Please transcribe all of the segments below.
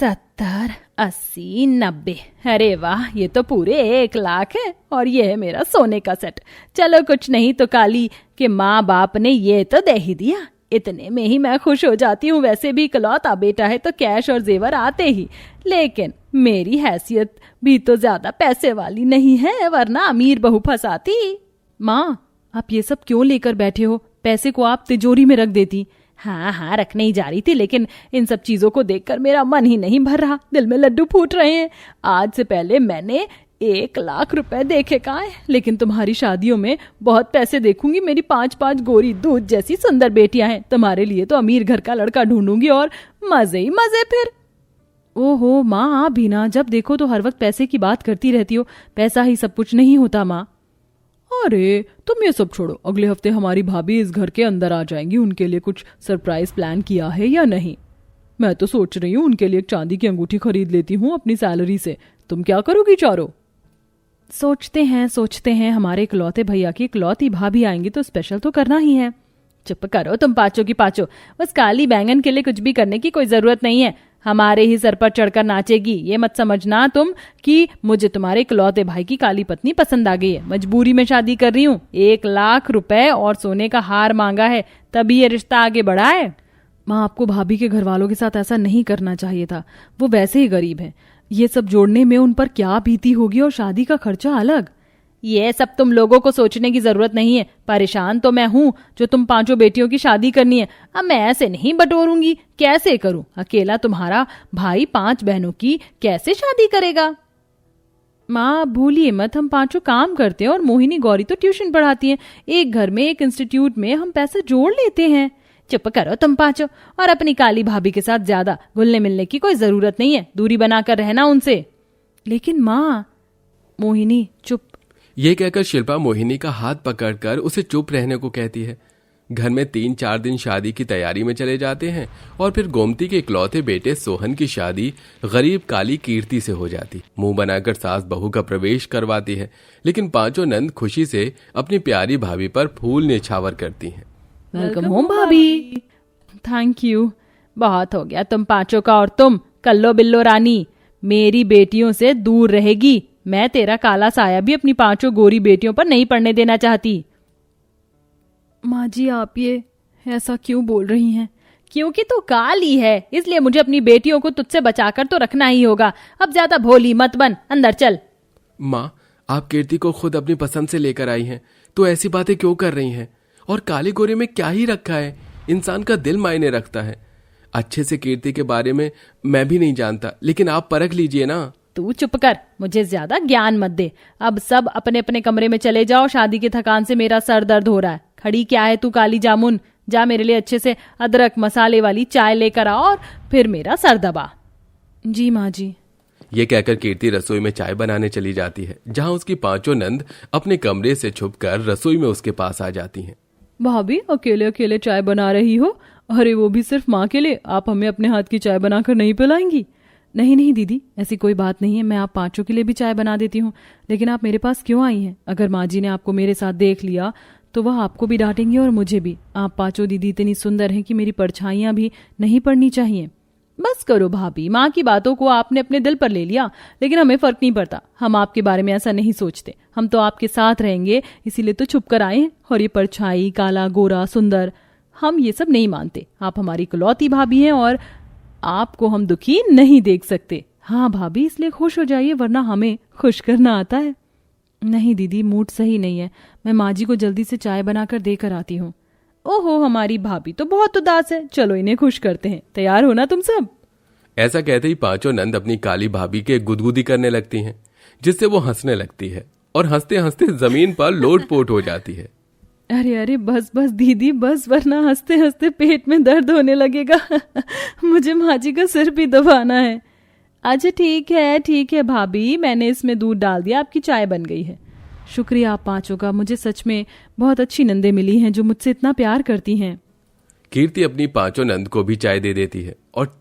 70, 80, 90। अरे वाह, ये तो पूरे 1,00,000 है और ये है मेरा सोने का सेट। चलो कुछ नहीं तो काली के माँ बाप ने ये तो दे ही दिया, इतने में ही मैं खुश हो जाती हूँ। वैसे भी इकलौता बेटा है तो कैश और जेवर आते ही, लेकिन मेरी हैसियत भी तो ज्यादा पैसे वाली नहीं है, वरना अमीर बहू फंसाती। माँ, आप ये सब क्यों लेकर बैठे हो? पैसे को आप तिजोरी में रख देती। हाँ, रखने ही जा रही थी, लेकिन इन सब चीजों को देखकर मेरा मन ही नहीं भर रहा, दिल में लड्डू फूट रहे हैं। आज से पहले मैंने 1,00,000 रुपए देखे कहाँ है, लेकिन तुम्हारी शादियों में बहुत पैसे देखूंगी। मेरी 5-5 गोरी दूध जैसी सुंदर बेटियां हैं, तुम्हारे लिए तो अमीर घर का लड़का ढूंढूंगी और मजे ही मजे फिर। ओहो माँ, आप भी ना जब देखो तो हर वक्त पैसे की बात करती रहती हो। पैसा ही सब कुछ नहीं होता माँ। अरे तुम ये सब छोड़ो, अगले हफ्ते हमारी भाभी इस घर के अंदर आ जाएंगी। उनके लिए कुछ सरप्राइज प्लान किया है या नहीं? मैं तो सोच रही हूँ उनके लिए एक चांदी की अंगूठी खरीद लेती हूँ अपनी सैलरी से। तुम क्या करोगी चारों? सोचते हैं हमारे इकलौते भैया की इकलौती भाभी आएंगी तो स्पेशल तो करना ही है। चुप करो तुम पांचों की पांचों, बस काली बैंगन के लिए कुछ भी करने की कोई जरूरत नहीं है। हमारे ही सर पर चढ़कर नाचेगी। ये मत समझना तुम कि मुझे तुम्हारे इकलौते भाई की काली पत्नी पसंद आ गई है। मजबूरी में शादी कर रही हूँ। 1,00,000 रुपए और सोने का हार मांगा है, तभी ये रिश्ता आगे बढ़ा है। माँ, आपको भाभी के घर वालों के साथ ऐसा नहीं करना चाहिए था। वो वैसे ही गरीब हैं। ये सब जोड़ने में उन पर क्या बीती होगी, और शादी का खर्चा अलग। ये सब तुम लोगों को सोचने की जरूरत नहीं है। परेशान तो मैं हूँ जो तुम पांचों बेटियों की शादी करनी है। अब मैं ऐसे नहीं बटोरूंगी, कैसे करूं? अकेला तुम्हारा भाई 5 बहनों की कैसे शादी करेगा? माँ भूलिए मत, हम पांचों काम करते हैं और मोहिनी गौरी तो ट्यूशन पढ़ाती हैं। एक घर में एक इंस्टीट्यूट में हम पैसे जोड़ लेते हैं। चुप करो तुम पांचों, और अपनी काली भाभी के साथ ज्यादा घुलने मिलने की कोई जरूरत नहीं है। दूरी बनाकर रहना उनसे। लेकिन माँ। मोहिनी चुप। ये कहकर शिल्पा मोहिनी का हाथ पकड़कर उसे चुप रहने को कहती है। घर में 3-4 दिन शादी की तैयारी में चले जाते हैं और फिर गोमती के इकलौते बेटे सोहन की शादी गरीब काली कीर्ति से हो जाती। मुंह बनाकर सास बहू का प्रवेश करवाती है, लेकिन पांचों नंद खुशी से अपनी प्यारी भाभी पर फूल निछावर करती हैं। वेलकम होम भाभी। Thank you. बहुत हो गया तुम पांचों का, और तुम कल्लो बिल्लो रानी मेरी बेटियों से दूर रहेगी। मैं तेरा काला साया भी अपनी 5 गोरी बेटियों पर नहीं पड़ने देना चाहती। माँ जी, आप ये ऐसा क्यों बोल रही हैं? क्योंकि तू काली है, इसलिए मुझे अपनी बेटियों को तुझसे बचाकर तो रखना ही होगा। अब ज्यादा भोली मत बन, अंदर चल। माँ, आप कीर्ति को खुद अपनी पसंद से लेकर आई हैं, तो ऐसी बातें क्यों कर रही हैं? और काली गोरी में क्या ही रखा है? इंसान का दिल मायने रखता है। अच्छे से कीर्ति के बारे में मैं भी नहीं जानता, लेकिन आप परख लीजिए ना। तू चुप कर, मुझे ज्यादा ज्ञान मत दे। अब सब अपने अपने कमरे में चले जाओ, शादी की थकान से मेरा सर दर्द हो रहा है। खड़ी क्या है तू काली जामुन? जा मेरे लिए अच्छे से अदरक मसाले वाली चाय लेकर आ और फिर मेरा सर दबा। जी माँ जी। ये कहकर कीर्ति रसोई में चाय बनाने चली जाती है, जहाँ उसकी 5 नंद अपने कमरे से छुपकर रसोई में उसके पास आ जाती हैं। भाभी, अकेले अकेले चाय बना रही हो? अरे वो भी सिर्फ माँ के लिए। आप हमें अपने हाथ की चाय बनाकर नहीं पिलाएंगी? नहीं दीदी, ऐसी कोई बात नहीं है। मैं आप 5 के लिए भी चाय बना देती हूँ। लेकिन आप मेरे पास क्यों आई हैं? अगर माँ जी ने आपको मेरे साथ देख लिया तो वह आपको भी डांटेंगी और मुझे भी। आप 5 दीदी इतनी सुंदर हैं कि मेरी परछाइयाँ भी नहीं पड़नी चाहिए। बस करो भाभी, माँ की बातों को आपने अपने दिल पर ले लिया, लेकिन हमें फर्क नहीं पड़ता। हम आपके बारे में ऐसा नहीं सोचते। हम तो आपके साथ रहेंगे, इसीलिए तो छुप कर आए हैं। और ये परछाई, काला गोरा सुंदर, हम ये सब नहीं मानते। आप हमारी इकलौती भाभी हैं और आपको हम दुखी नहीं देख सकते। हाँ भाभी, इसलिए खुश हो जाइए, वरना हमें खुश करना आता है। नहीं दीदी, मूड सही नहीं है। मैं माँ जी को जल्दी से चाय बनाकर देकर आती हूँ। ओहो, हमारी भाभी तो बहुत उदास है। चलो इन्हें खुश करते हैं। तैयार हो ना तुम सब? ऐसा कहते ही 5 नंद अपनी काली भाभी के गुदगुदी करने लगती हैं, जिससे वो हंसने लगती है और हंसते हंसते जमीन पर लोटपोट हो जाती है। अरे बस दीदी बस, वरना हंसते हंसते पेट में दर्द होने लगेगा। मुझे माँ जी का सिर भी दबाना है। अच्छा ठीक है भाभी, मैंने इसमें दूध डाल दिया, आपकी चाय बन गई है। शुक्रिया आप 5 का। मुझे सच में बहुत अच्छी नंदे मिली हैं जो मुझसे इतना प्यार करती हैं। कीर्ति अपनी 5 नंद को भी चाय दे देती है और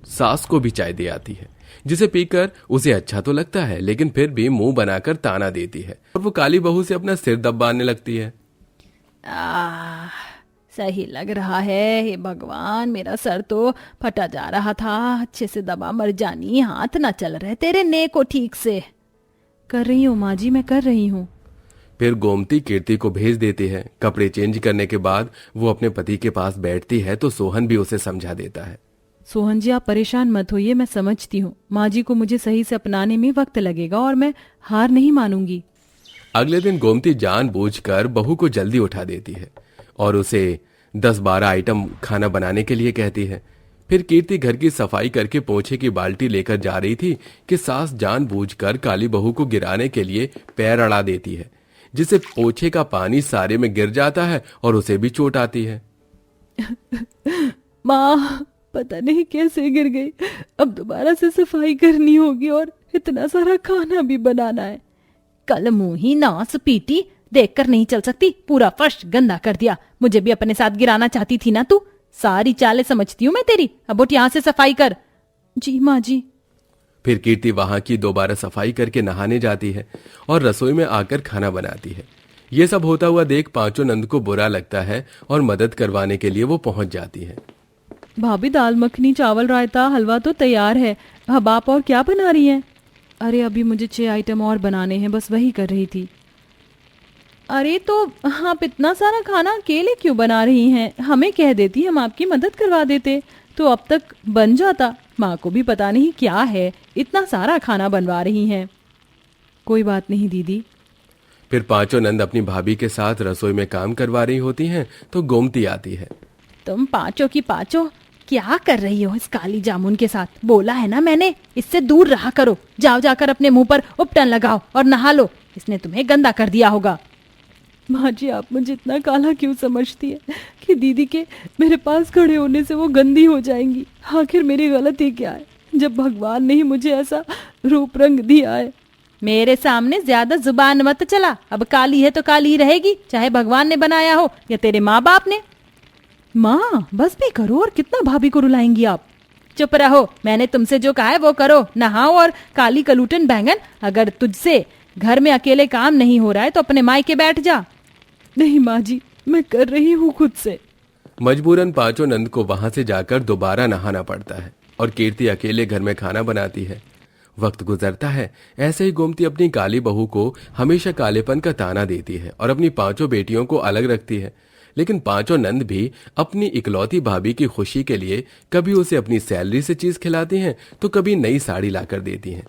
सास को भी चाय दे आती है, जिसे पीकर उसे अच्छा तो लगता है, लेकिन फिर भी मुंह बनाकर ताना देती है और वो काली बहू से अपना सिर दबाने लगती है। सही लग रहा है। हे भगवान, मेरा सर तो फटा जा रहा था। अच्छे से दबा मर जानी, हाथ ना चल रहे तेरे ने को ठीक से। कर रही हूँ माँ जी, मैं कर रही हूँ। फिर गोमती कीर्ति को भेज देती है। कपड़े चेंज करने के बाद वो अपने पति के पास बैठती है तो सोहन भी उसे समझा देता है। सोहन जी, आप परेशान मत होइए, मैं समझती हूँ। माँ जी को मुझे सही से अपनाने में वक्त लगेगा और मैं हार नहीं मानूंगी। अगले दिन गोमती जानबूझकर बहू को जल्दी उठा देती है और उसे 10-12 आइटम खाना बनाने के लिए कहती है। फिर कीर्ति घर की सफाई करके पोंछे की बाल्टी लेकर जा रही थी कि सास जानबूझकर काली बहू को गिराने के लिए पैर अड़ा देती है, जिससे पोछे का पानी सारे में गिर जाता है और उसे भी चोट आती है। माँ, पता नहीं कैसे गिर गई। अब दोबारा से सफाई करनी होगी और इतना सारा खाना भी बनाना है। कल मुंही नास पीटी, देखकर नहीं चल सकती, पूरा फर्श गंदा कर दिया। मुझे भी अपने साथ गिराना चाहती थी ना तू। सारी चालें समझती हूँ मैं तेरी। अब उठ यहाँ से सफाई कर। जी माँ जी। फिर कीर्ति वहां की दोबारा सफाई करके नहाने जाती है और रसोई में आकर खाना बनाती है। ये सब होता हुआ देख पांचों नंद को बुरा लगता है और मदद करवाने के लिए वो पहुंच जाती है। भाभी, दाल मखनी, चावल, रायता, हलवा तो तैयार है। अब आप और क्या बना रही हैं? अरे अभी मुझे 6 आइटम और बनाने हैं, बस वही कर रही थी। अरे तो आप इतना सारा खाना अकेले क्यों बना रही हैं? हमें कह देती, हम आपकी मदद करवा देते तो अब तक बन जाता। माँ को भी पता नहीं क्या है, इतना सारा खाना बनवा रही हैं। कोई बात नहीं दीदी। फिर पांचों नंद अपनी भाभी के साथ रसोई में काम करवा रही होती हैं तो गोमती आती है। तुम पांचों की पांचों क्या कर रही हो इस काली जामुन के साथ? बोला है ना मैंने, इससे दूर रहा करो। जाओ जाकर अपने मुंह पर उपटन लगाओ और नहा लो, इसने तुम्हें गंदा कर दिया होगा। माँ जी, आप मुझे इतना काला क्यों समझती है कि दीदी के मेरे पास खड़े होने से वो गंदी हो जाएंगी? आखिर मेरी गलती क्या है जब भगवान ने ही मुझे ऐसा रूप रंग दिया है? मेरे सामने ज्यादा जुबान मत चला। अब काली है तो काली ही रहेगी, चाहे भगवान ने बनाया हो या तेरे माँ बाप ने। माँ, बस भी करो, और कितना भाभी को रुलाएंगी आप? चुप रहो, मैंने तुमसे जो कहा है वो करो। नहाओ और काली कलूटन बैंगन, अगर तुझसे घर में अकेले काम नहीं हो रहा है तो अपने मायके बैठ जा। नहीं माँ जी, मैं कर रही हूँ खुद से। मजबूरन पांचों नंद को वहां से जाकर दोबारा नहाना पड़ता है और कीर्ति अकेले घर में खाना बनाती है। वक्त गुजरता है, ऐसे ही गोमती अपनी काली बहू को हमेशा कालेपन का ताना देती है और अपनी पांचों बेटियों को अलग रखती है। लेकिन पांचों नंद भी अपनी इकलौती भाभी की खुशी के लिए कभी उसे अपनी सैलरी से चीज खिलाती हैं तो कभी नई साड़ी लाकर देती हैं।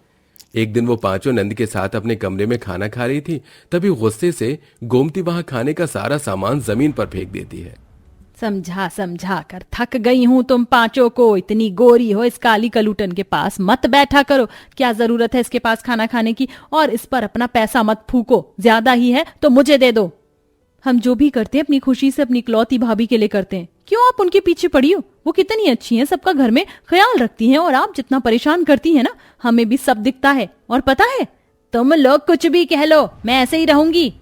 एक दिन वो पांचों नंद के साथ अपने कमरे में खाना खा रही थी, तभी गुस्से से गोमती वहां खाने का सारा सामान जमीन पर फेंक देती है। समझा समझा कर थक गई हूँ तुम पांचों को। इतनी गोरी हो, इस काली कलूटन के पास मत बैठा करो। क्या जरूरत है इसके पास खाना खाने की? और इस पर अपना पैसा मत फूको, ज्यादा ही है तो मुझे दे दो। हम जो भी करते हैं अपनी खुशी से अपनी इकलौती भाभी के लिए करते हैं। क्यों आप उनके पीछे पड़ी हो? वो कितनी अच्छी हैं, सबका घर में ख्याल रखती हैं, और आप जितना परेशान करती हैं ना, हमें भी सब दिखता है। और पता है, तुम लोग कुछ भी कह लो, मैं ऐसे ही रहूंगी।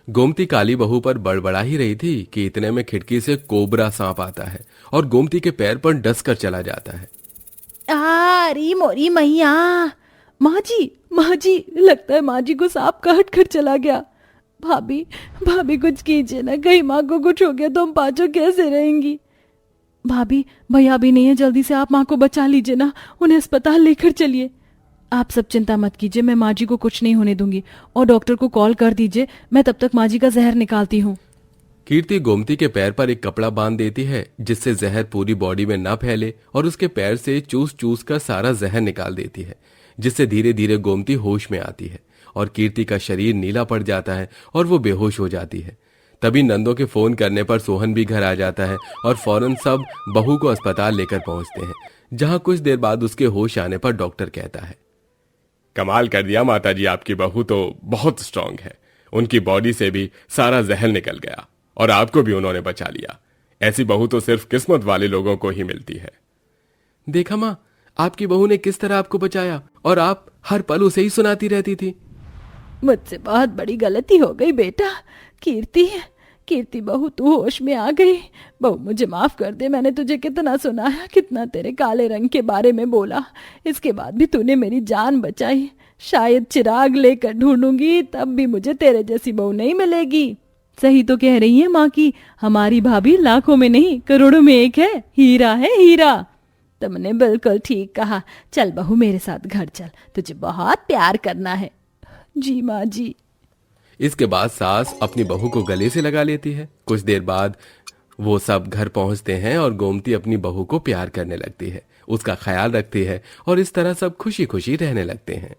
गोमती काली बहू पर बड़बड़ा ही रही थी कि इतने में खिड़की से कोबरा सांप आता है और गोमती के पैर पर डस कर चला जाता है। अरे मोरी मैया! माँ जी, लगता है माँ जी को सांप काट कर चला गया। भाभी कुछ कीजिए ना, कहीं माँ को कुछ हो गया तो हम पांचों कैसे रहेंगी? भाभी, भैया भी नहीं है, जल्दी से आप माँ को बचा लीजिए ना, उन्हें अस्पताल लेकर चलिए। आप सब चिंता मत कीजिए, मैं माँ जी को कुछ नहीं होने दूंगी, और डॉक्टर को कॉल कर दीजिए, मैं तब तक माँ जी का जहर निकालती हूँ। कीर्ति गोमती के पैर पर एक कपड़ा बांध देती है जिससे जहर पूरी बॉडी में न फैले, और उसके पैर से चूस चूस कर सारा जहर निकाल देती है, जिससे धीरे धीरे गोमती होश में आती है और कीर्ति का शरीर नीला पड़ जाता है और वो बेहोश हो जाती है। तभी नंदों के फोन करने पर सोहन भी घर आ जाता है और फौरन सब बहू को अस्पताल लेकर पहुंचते हैं, जहां कुछ देर बाद उसके होश आने पर डॉक्टर कहता है, कमाल कर दिया माताजी, आपकी बहू तो बहुत स्ट्रांग है। उनकी बॉडी से भी सारा जहर निकल गया और आपको भी उन्होंने बचा लिया। ऐसी बहू तो सिर्फ किस्मत वाले लोगों को ही मिलती है। देखा माँ, आपकी बहू ने किस तरह आपको बचाया और आप हर पल उसे ही सुनाती रहती थी। मुझसे बहुत बड़ी गलती हो गई बेटा। कीर्ति बहू, तू होश में आ गई। बहू, मुझे माफ कर दे, मैंने तुझे कितना सुनाया, कितना तेरे काले रंग के बारे में बोला। इसके बाद भी तूने मेरी जान बचाई। शायद चिराग लेकर ढूंढूंगी तब भी मुझे तेरे जैसी बहू नहीं मिलेगी। सही तो कह रही है माँ की, हमारी भाभी लाखों में नहीं करोड़ों में एक है हीरा। तुमने बिल्कुल ठीक कहा। चल बहू मेरे साथ घर चल, तुझे बहुत प्यार करना है। जी माँ जी। इसके बाद सास अपनी बहू को गले से लगा लेती है। कुछ देर बाद वो सब घर पहुंचते हैं और गोमती अपनी बहू को प्यार करने लगती है, उसका ख्याल रखती है और इस तरह सब खुशी खुशी रहने लगते हैं।